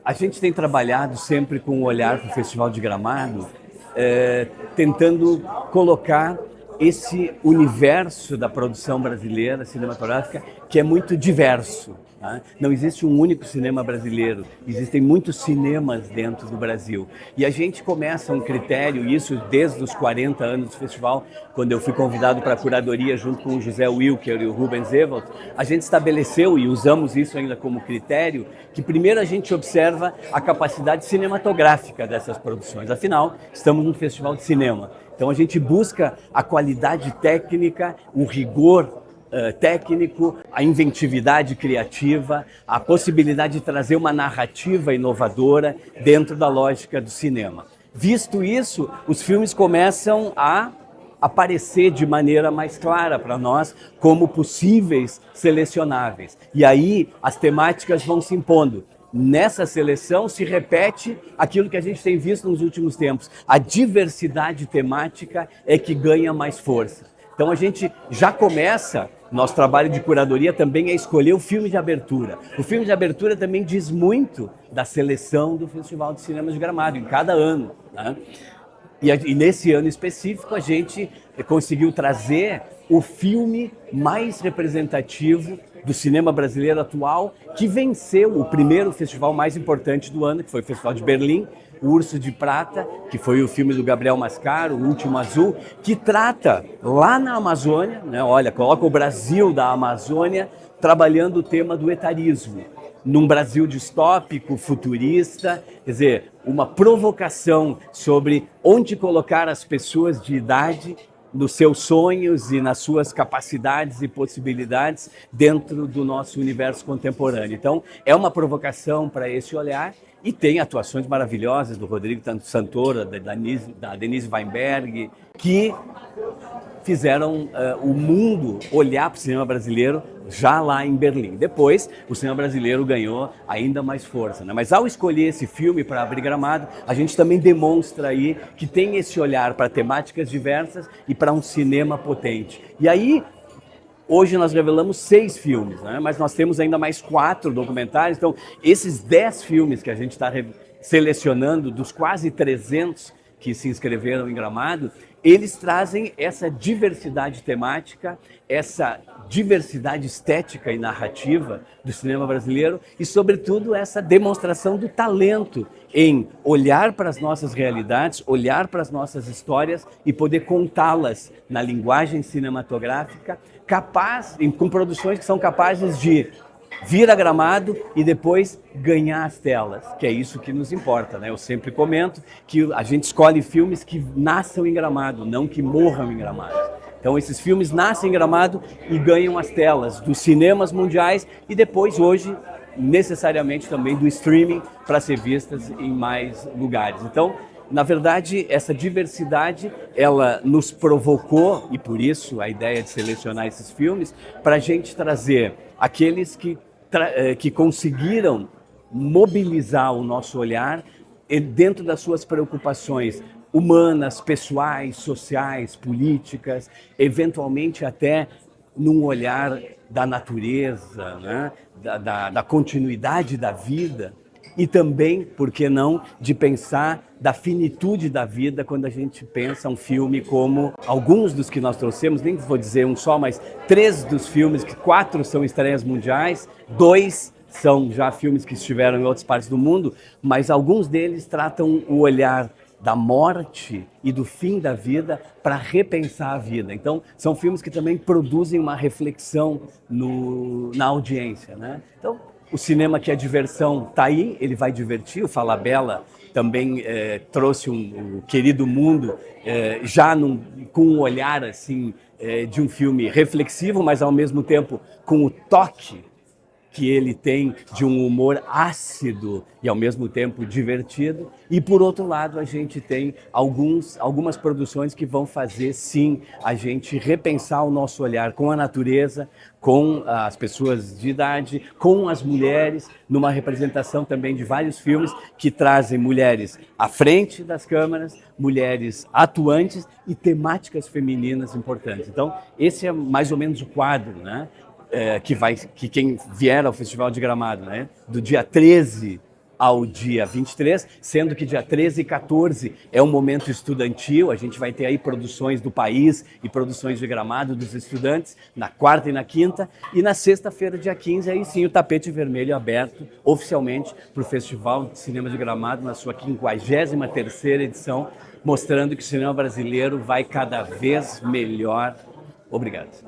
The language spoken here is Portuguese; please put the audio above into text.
A gente tem trabalhado sempre com o olhar para o Festival de Gramado, tentando colocar esse universo da produção brasileira cinematográfica que é muito diverso. Tá? Não existe um único cinema brasileiro, existem muitos cinemas dentro do Brasil. E a gente começa um critério, isso desde os 40 anos do festival, quando eu fui convidado para a curadoria junto com o José Wilker e o Rubens Ewald, a gente estabeleceu, e usamos isso ainda como critério, que primeiro a gente observa a capacidade cinematográfica dessas produções. Afinal, estamos num festival de cinema. Então a gente busca a qualidade técnica, o rigor técnico, a inventividade criativa, a possibilidade de trazer uma narrativa inovadora dentro da lógica do cinema. Visto isso, os filmes começam a aparecer de maneira mais clara para nós como possíveis selecionáveis. E aí as temáticas vão se impondo. Nessa seleção se repete aquilo que a gente tem visto nos últimos tempos. A diversidade temática é que ganha mais força. Então a gente já começa, nosso trabalho de curadoria também é escolher o filme de abertura. O filme de abertura também diz muito da seleção do Festival de Cinema de Gramado, em cada ano, né? E nesse ano específico a gente conseguiu trazer o filme mais representativo do cinema brasileiro atual, que venceu o primeiro festival mais importante do ano, que foi o Festival de Berlim, o Urso de Prata, que foi o filme do Gabriel Mascaro, O Último Azul, que trata lá na Amazônia, né, olha, coloca o Brasil da Amazônia trabalhando o tema do etarismo, num Brasil distópico, futurista, quer dizer, uma provocação sobre onde colocar as pessoas de idade nos seus sonhos e nas suas capacidades e possibilidades dentro do nosso universo contemporâneo. Então, é uma provocação para esse olhar e tem atuações maravilhosas do Rodrigo Santoro, da Denise Weinberg, que fizeram o mundo olhar para o cinema brasileiro já lá em Berlim. Depois, o cinema brasileiro ganhou ainda mais força, né? Mas ao escolher esse filme para abrir Gramado, a gente também demonstra aí que tem esse olhar para temáticas diversas e para um cinema potente. E aí, hoje nós revelamos 6 filmes, né? Mas nós temos ainda mais 4 documentários. Então, esses 10 filmes que a gente está selecionando, dos quase 300 que se inscreveram em Gramado, eles trazem essa diversidade temática, essa diversidade estética e narrativa do cinema brasileiro e, sobretudo, essa demonstração do talento em olhar para as nossas realidades, olhar para as nossas histórias e poder contá-las na linguagem cinematográfica, com produções que são capazes de vir a Gramado e depois ganhar as telas, que é isso que nos importa, né? Eu sempre comento que a gente escolhe filmes que nasçam em Gramado, não que morram em Gramado. Então esses filmes nascem em Gramado e ganham as telas dos cinemas mundiais e depois, hoje, necessariamente também do streaming para ser vistas em mais lugares. Então, na verdade, essa diversidade, ela nos provocou, e por isso a ideia de selecionar esses filmes, para a gente trazer aqueles que conseguiram mobilizar o nosso olhar dentro das suas preocupações humanas, pessoais, sociais, políticas, eventualmente até num olhar da natureza, né? da continuidade da vida. E também, por que não, de pensar da finitude da vida quando a gente pensa um filme como alguns dos que nós trouxemos, nem vou dizer um só, mas 3 dos filmes, que 4 são estreias mundiais, 2 são já filmes que estiveram em outras partes do mundo, mas alguns deles tratam o olhar da morte e do fim da vida para repensar a vida. Então, são filmes que também produzem uma reflexão na audiência, né? Então, o cinema que é diversão está aí, ele vai divertir. O Falabella também trouxe o Querido Mundo com um olhar assim, de um filme reflexivo, mas ao mesmo tempo com o toque que ele tem de um humor ácido e ao mesmo tempo divertido. E por outro lado, a gente tem algumas produções que vão fazer sim a gente repensar o nosso olhar com a natureza, com as pessoas de idade, com as mulheres, numa representação também de vários filmes que trazem mulheres à frente das câmeras, mulheres atuantes e temáticas femininas importantes. Então, esse é mais ou menos o quadro, né? Que quem vier ao Festival de Gramado, né, do dia 13 ao dia 23, sendo que dia 13 e 14 é um momento estudantil, a gente vai ter aí produções do país e produções de Gramado dos estudantes na quarta e na quinta, e na sexta-feira, dia 15, aí sim o tapete vermelho aberto oficialmente para o Festival de Cinema de Gramado na sua 53ª edição, mostrando que o cinema brasileiro vai cada vez melhor. Obrigado.